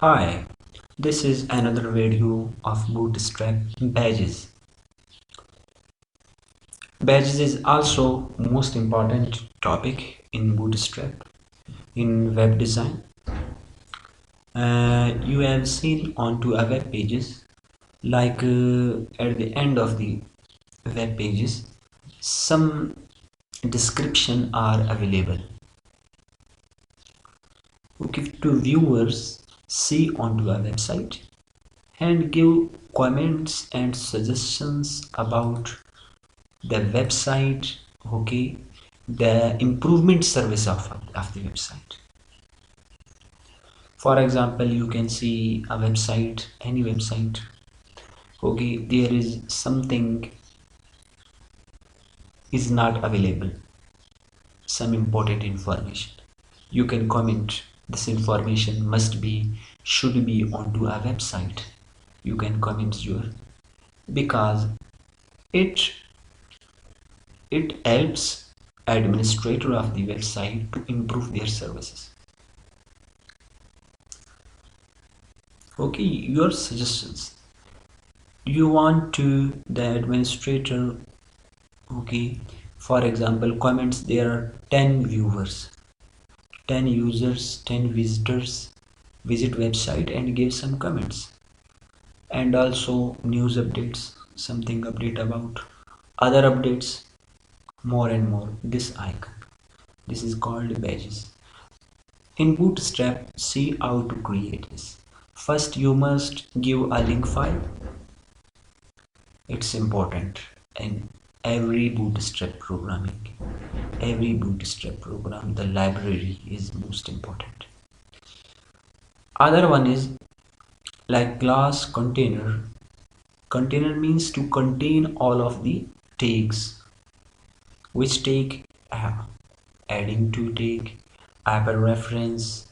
Hi, this is another video of Bootstrap badges. Badges is also most important topic in Bootstrap in web design. You have seen onto a web pages like at the end of the web pages some description are available. Okay, to viewers see onto a website and give comments and suggestions about the website, okay, the improvement service of the website. For example, you can see a website, any website, okay, there is something is not available, some important information. You can comment this information should be onto a website. You can comment your because it it helps administrator of the website to improve their services. Okay, your suggestions. You want to the administrator, okay, for example, comments there are 10 viewers, 10 users, 10 visitors visit website and give some comments, and also news updates, something update about other updates, more and more. This icon, this is called badges. In Bootstrap, see how to create this. First, you must give a link file. It's important in every Bootstrap programming. Every Bootstrap program, the library is most important. Other one is like class container. Container means to contain all of the tags, which tag adding to tag, hyper reference,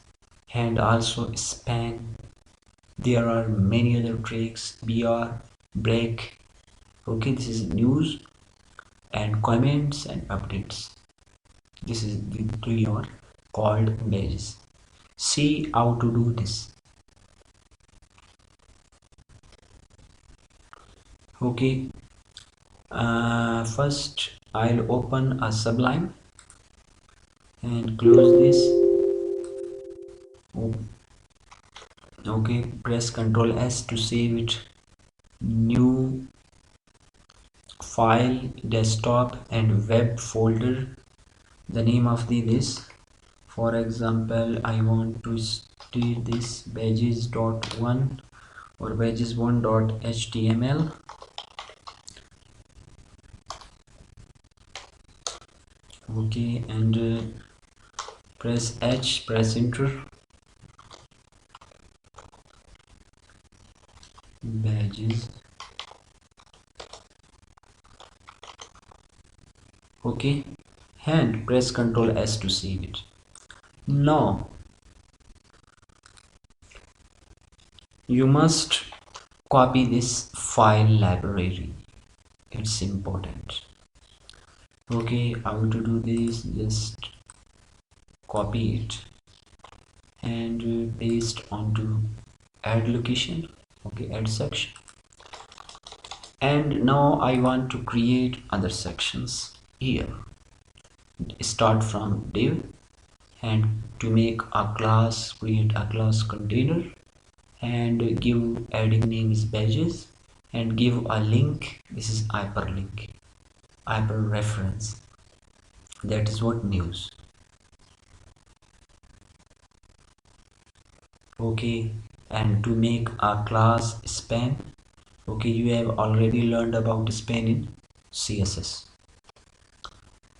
and also span. There are many other tags, br, break. Okay, this is news and comments and updates. This is the three are called badges. See how to do this. Okay, first I'll open a Sublime and close this. Okay, press Ctrl S to save it. New file, desktop and web folder. The name of this, for example, I want to state this badges.1 or badges1.html. Okay, and press H, press enter. Badges. Okay, and press Ctrl S to save it. Now you must copy this file library. It's important. Okay, how to do this? Just copy it and paste onto add location. Okay, add section. And now I want to create other sections here. Start from div, and to make a class, create a class container and give adding name is badges and give a link. This is hyperlink, hyper reference. That is what news. Okay, and to make a class span. Okay, you have already learned about span in CSS.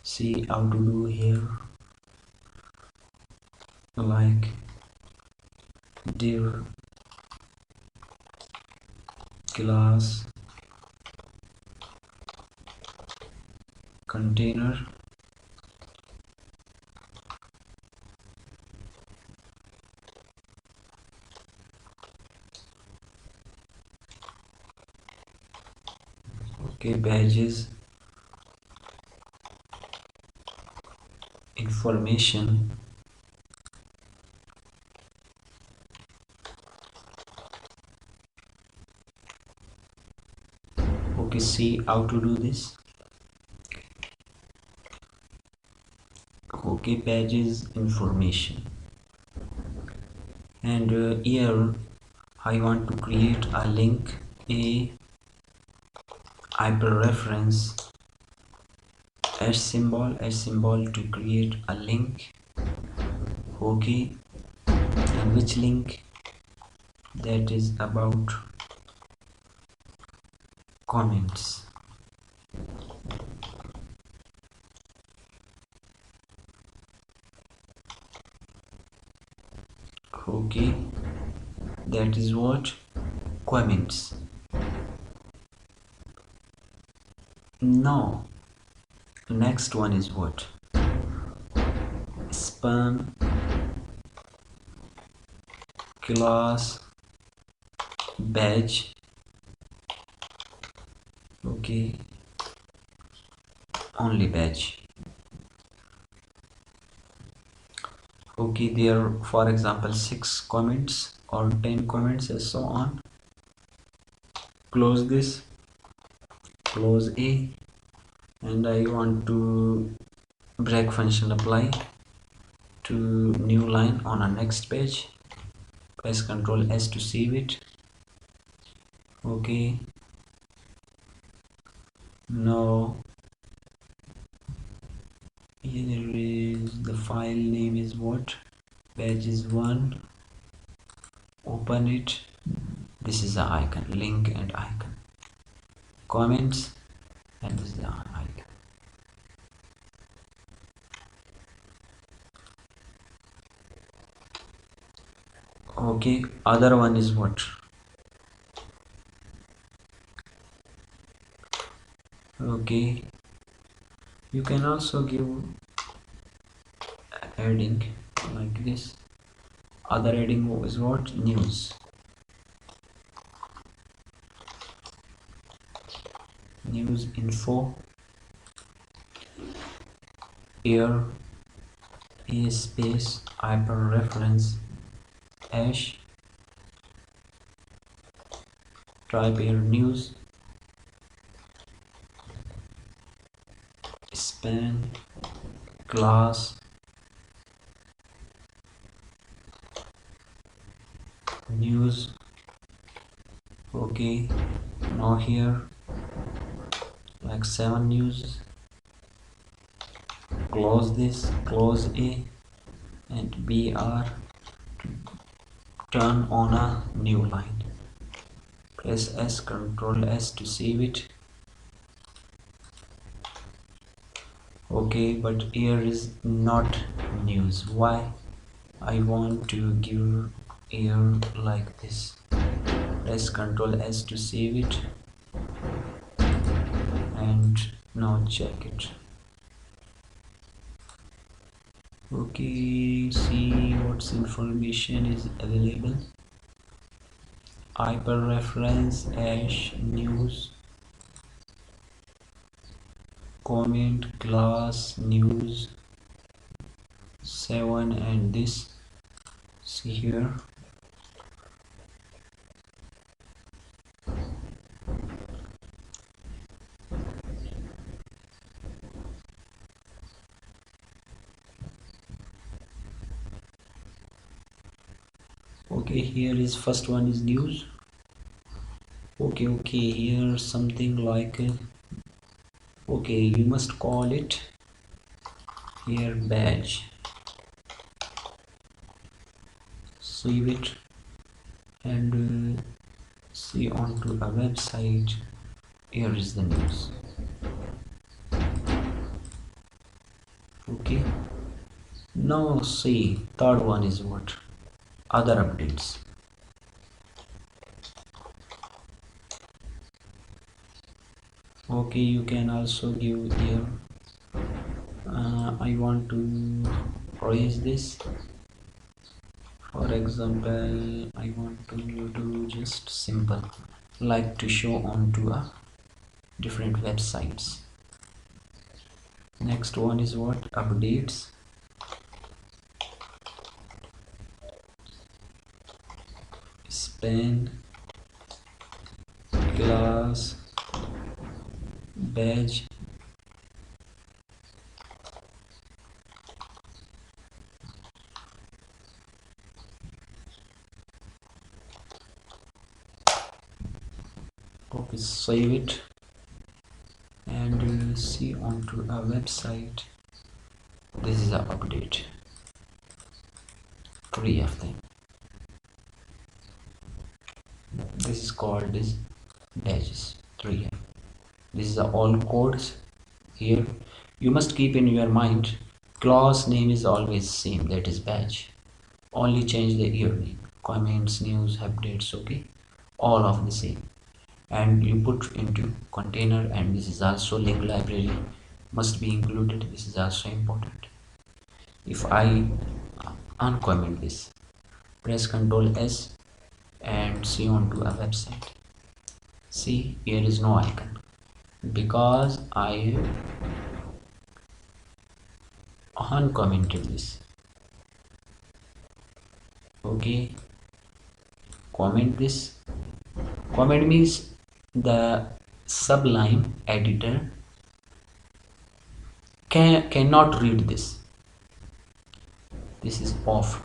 See how to do here, like div class container okay, badges information Okay, see how to do this. Okay, pages information, and here I want to create a link, a hyperreference s symbol to create a link. Okay, and which link? That is about comments. Okay, that is what? Comments. Now next one is what? Spam class badge. Okay, only badge. Okay, there are, for example, 6 comments or 10 comments and so on. Close this, close A, and I want to break function apply to new line on a next page. Press Ctrl S to save it. Okay, now here is the file name is what? Pages 1. Open it. This is the icon, link and icon. Comments, and this is the icon. Okay, other one is what? Okay, you can also give heading like this. Other heading is what? News. News info. Here is space hyperreference hash. Type here news. Span class news. Okay, now here like 7 news. Close this, close A, and BR to turn on a new line. Press S, Ctrl S to save it. Okay, but here is not news. Why? I want to give here like this. Press Ctrl S to save it, and now check it. Okay, see what's information is available. Hyperreference hash news, comment class news 7, and this. See here. Okay, here is first one is news. Okay, here something like okay, you must call it here badge. Save it and see onto a website. Here is the news. Okay, now see third one is what? Other updates. Okay, you can also give here I want to raise this. For example, I want to do just simple, like to show onto a different websites. Next one is what? Updates. Span class badge okay, save it and see onto a website. This is an update, 3 of them. This is called as badges, 3. This is all codes here. You must keep in your mind class name is always same, that is badge. Only change the year name, comments, news, updates, okay, all of the same. And you put into container, and this is also link library must be included. This is also important. If I uncomment this, press Ctrl S and see onto a website. See, here is no icon because I uncommented this. Okay, comment this. Comment means the Sublime Editor cannot read this. This is off.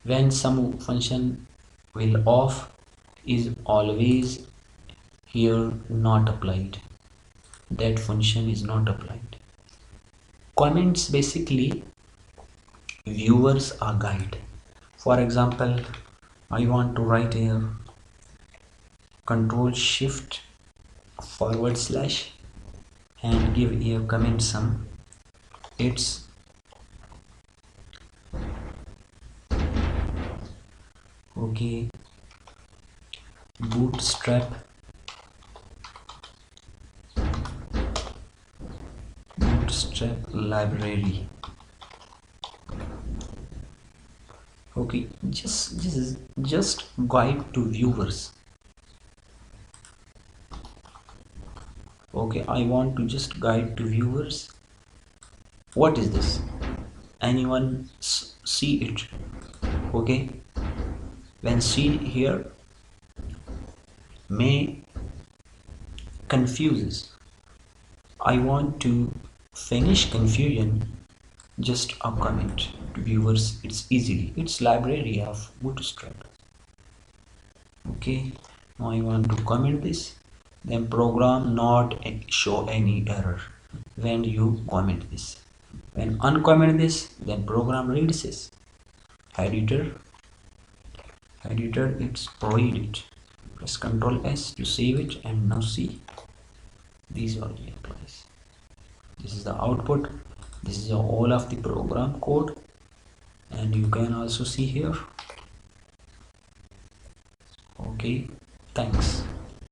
When some function will off is always here not applied. That function is not applied. Comments basically viewers are guide. For example, I want to write here Control Shift / and give here comment sum. It's okay. Bootstrap library. Okay, just guide to viewers. Okay, I want to just guide to viewers. What is this? Anyone see it? Okay, when see here may confuses. I want to finish confusion, just a comment to viewers. It's easily, it's library of Bootstrap. Okay, now I want to comment this, then program not show any error when you comment this. When uncomment this, then program reads this. Editor, it's read it. Press Ctrl S to save it, and now see, these are the applies. This is the output. This is all of the program code, and you can also see here. Okay, thanks.